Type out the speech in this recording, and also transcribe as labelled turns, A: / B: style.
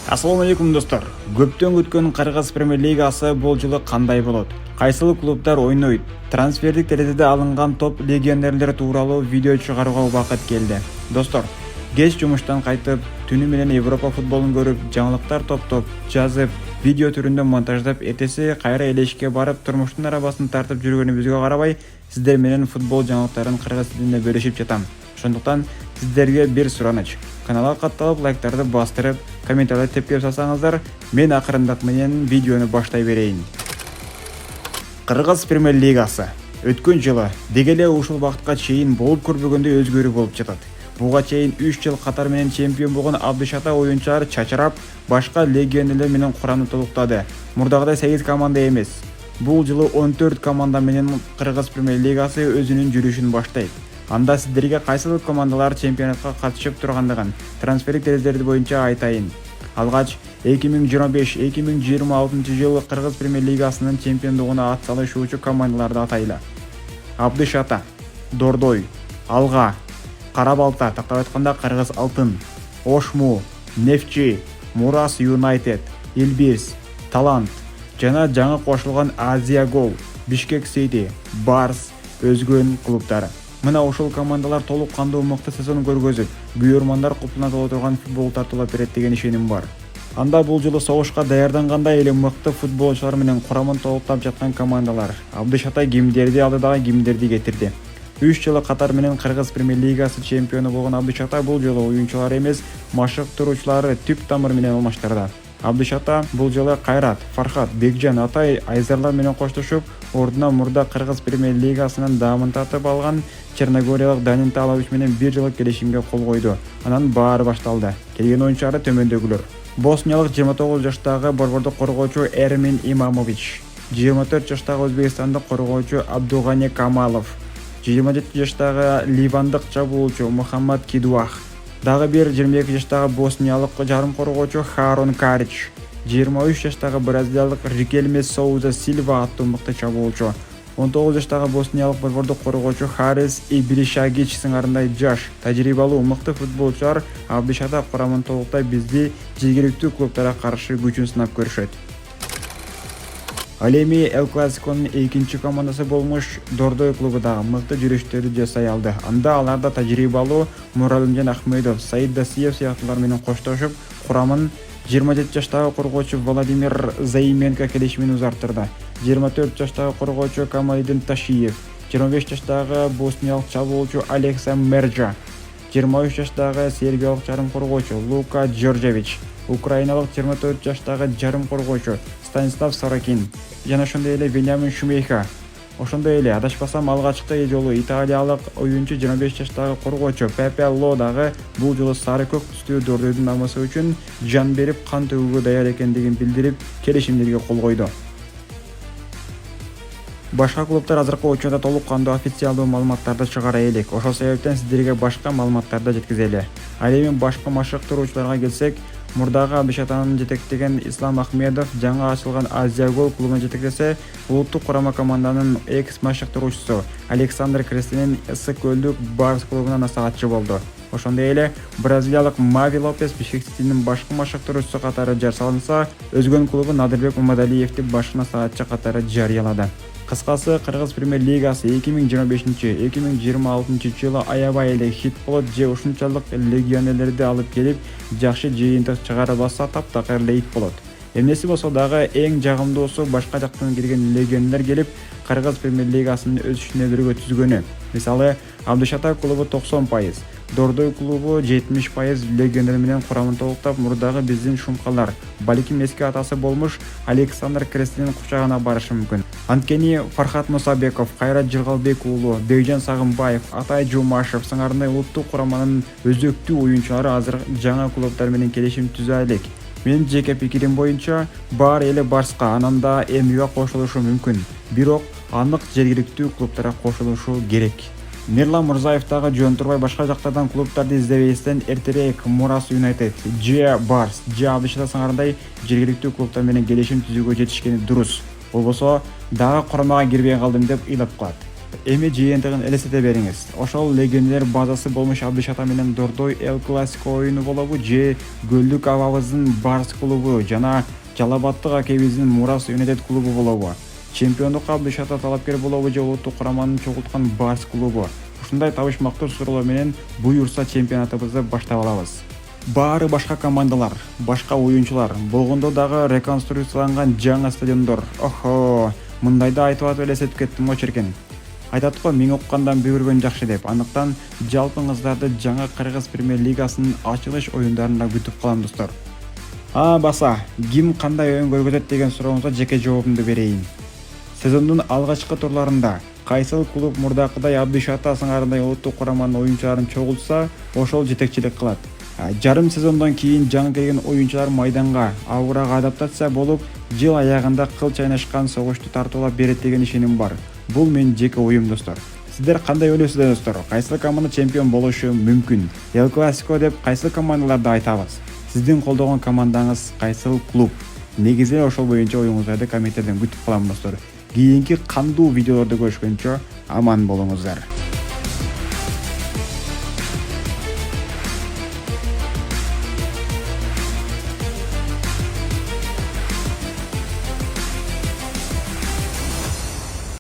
A: Ассаламу алейкум достор. Көптөн күткөн Кыргыз премьер лигасы бул жылы кандай болот? Кайсыл клубдар ойнойт? Трансфердик терезеде алынган топ легионерлер тууралуу видео чыгарууга убакыт келди. Достор, кеч жумуштан кайтып, түнү менен Европа футболун көрүп, жаңылыктар топтоп, жазып, видео түрүндө монтаждап, эртеси кайра элешке барып, турмуштун арабасын тартып жүргөнүбүзгө карабай, сиздер менен футбол жаңылыктарын кыргыз тилинде бөлүшүп жатам. Ошондуктан сиздерге бир сураныч. Каналга катталып, лайктарды бастырып, комментарийлерди тепкеп салсаңыздар, мен акырындык менен видеону баштай берейин. Кыргыз премьер лигасы өткөн жылы дегеле ушул убакытка чейин болуп көрбөгөндөй өзгөрүү болуп жатат. Буга чейин 3 жыл катар менен чемпион болгон Абдышата оюнчулар чачырап, башка легионерлер менен курамды толуктады. Мурдагыдай 8 команда эмес. Бул жылы 14 команда менен Кыргыз премьер лигасы өзүнүн жүрүшүн баштайт. Анда сиздерге кайсыл командалар чемпионатка катышып тургандыгын трансфердик терезелери боюнча айтайын. Алгач 2025-2026 жылы Кыргыз премьер лигасынын чемпиондугуна ат салышуучу командаларды атайлы. Абдышата, Дордой, Алга, Кара Балта, тактап айтканда Кыргыз Алтын, Ошму, Нефчи, Мурас Юнайтед, Илбирс, Талант жана жаңы кошулган Азия Гол, Бишкек Сити, Барс өзгөн клубдары. Мына ушул командалар толук кандуу мыкты сезон көргөзүп, күйөрмандар купуна толо турган футбол тартуулап берет деген ишеним бар. Анда бул жылы согушка даярдангандай эле мыкты футболчулар менен курамын толуктап жаткан командалар. Абдышата кимдерди алды дагы кимдерди кетирди. 3 жылы катар менен Кыргыз премьер лигасы чемпиону болгон Абдышата бул жылы оюнчулар эмес, машыктыруучулары түп тамыр менен алмаштырды. Абдышата бул жылы Кайрат, Фархат, Бекжан, Атай, Айзарлар менен коштошуп, ордуна мурда Кыргыз премьер лигасынын даамын тартып алган Черногориялык Данин Талович менен 1 жылдык келишимге кол койду. Анан баары башталды. Келген оюнчулары төмөндөгүлөр. Босниялык 29 жаштагы борбордук коргоочу Эрмин Имамович, 24 жаштагы өзбекстандык коргоочу Абдугани Камалов, 27 жаштагы ливандык чабуулчу Мухаммад Кидуах, дагы бир 22 жаштагы босниялык жарым коргоочу Харон Карич, 23 жаштагы бразилиялык Рикельме Соуза Сильва аттуу мыкты чабуулчу, 19 жаштагы босниялык борбордук коргоочу Харис Ибришагич сыңарындай жаш, тажрыйбалуу мыкты футболчулар Абдышата курамын толуктай бизди жергиликтүү клубтарга каршы күчүн сынап көрүшөт. Ал эми Эл Классиконун экинчи командасы болмуш Дордой клубу дагы мыкты жүрүштөрдү жасай алды. Анда аларда тажрыйбалуу Муралымжан Ахмедов, Саид Дасиев сыяктуулар менен коштошуп, курамын 27 жаштагы коргоочу Владимир Заименко келишимин узарттырды. 24 жаштагы коргоочу Камалидин Ташиев, 25 жаштагы босниялык чабуулчу Алекса Мерджа, 23 жаштагы сербиялык жарым коргоочу Лука Джорджевич, украиналык 24 жаштагы жарым коргоочу Станислав Сорокин жана ошондой эле Вениамин Шумейха. Ошондой эле адашпасам алгачкы жолу италиялык оюнчу 25 жаштагы коргоочу Пепе Ло дагы бул жолу сары көк түстүү Дордойдун намысы үчүн жан берип кан төгүүгө даяр экендигин билдирип, келишимдерге кол койду. Башка клубтар азыркы учурда толук кандуу официалдуу маалыматтарды чыгара элек. Ошол себептен сиздерге башка маалыматтарды жеткизели. Ал эми башка машыктыруучуларга келсек, мурдагы Абдышатанын жетектеген Ислам Ахмедов жаңы ачылган Азия Гол клубун жетектесе, улуттук курама команданын экс машыктыруучусу Александр Крестинин ысык көлдүк Барс клубуна насаатчы болду. Ошондой эле бразилиялык Мави Лопес Бишкек Ситинин башкы машыктыруучусу катары жар салынса, өзгөн клубу Надырбек Мамадалиевди башкы насаатчы катары жарыялады. Кыскасы, Кыргыз премьер лигасы 2025-2026 жылы аябай эле хит болот же ушунчалык легионерлерди алып келип, жакшы жыйынтык чыгарып алса таптакыр эле ит болот. Эмнеси болсо дагы эң жагымдуусу башка жактан келген легионерлер келип, Кыргыз премьер лигасынын өсүшүнө өргө түзгөнү. Мисалы, Абдышата клубу 90%, Дордой клубу 70% легионер менен курамын толуктап, мурдагы биздин шумкалар, балким эски атасы болмуш Александр Крестинин кучагына барышы мүмкүн. Анткени Фархат Мусабеков, Кайрат Жыргалбек уулу, Бекжан Сагынбаев, Атай Жумашев сыңарындай улуттук кураманын өзөктүү оюнчулары азыр жаңы клубтар менен келишим түзө элек. Менин жеке пикирим боюнча, баары эле Барска, анан да МЮга кошулушу мүмкүн. Бирок анык жергиликтүү клубтарга кошулушу керек. Мирлан Мурзаев дагы жөн турбай башка жактардан клубтарды издебестен эртерээк Мурас Юнайтед, Барс, Абдышата сыңарындай жергиликтүү клубтар менен келишим түзүүгө жетишкени дурус. Болбосо дагы курамага кирбей калдым деп ыйлап калат. Эми жыйынтыгын элестете бериңиз. Ошол легионерлер базасы болмуш Абдыш ата менен Дордой Эл Классико оюну болобу же Көлдүк абабыздын Барс клубу жана Жалал Абадтык акебиздин Мурас Юнайтед клубу болобу? Чемпиондукка Абдыш ата талапкер болобу же улуттук кураманын чогулткан Барс клубу? Ушундай табышмактуу суроолор менен буюрса чемпионатыбызды баштап алабыз. Баары башка командалар, башка оюнчулар, болгондо дагы реконструкцияланган жаңы стадиондор. Охо, мындайда айтып атып элестетип кеттим го черкен. Айтат го миң уккандан бүгүргөн жакшы деп. Андыктан жалпыңыздарды жаңы Кыргыз премьер лигасынын ачылыш оюндарында күтүп калам достор. Баса, ким кандай оюн көргөзөт деген сурооңузга жеке жообумду берейин. Сезондун алгачкы турларында кайсыл клуб мурдакыдай Абдыш ата сыңарындай улуттук кураманын оюнчуларын чогултса, ошол жетекчилик кылат. Жарым сезондон кийин жаңы келген оюнчулар майданга ауырага адаптация болуп, жыл аягында кыл чайнашкан согушту тартуулап берет деген ишеним бар. Бул менин жеке оюм достор. Сиздер кандай ойлойсуздар достор? Кайсыл команда чемпион болушу мүмкүн? Эл Классико деп кайсыл командаларды айтабыз? Сиздин колдогон командаңыз кайсыл клуб? Негизи ошол боюнча оюңуздарды комменттерден күтүп калам достор. Кийинки кандуу видеолорду көрүшкөнчө аман болуңуздар.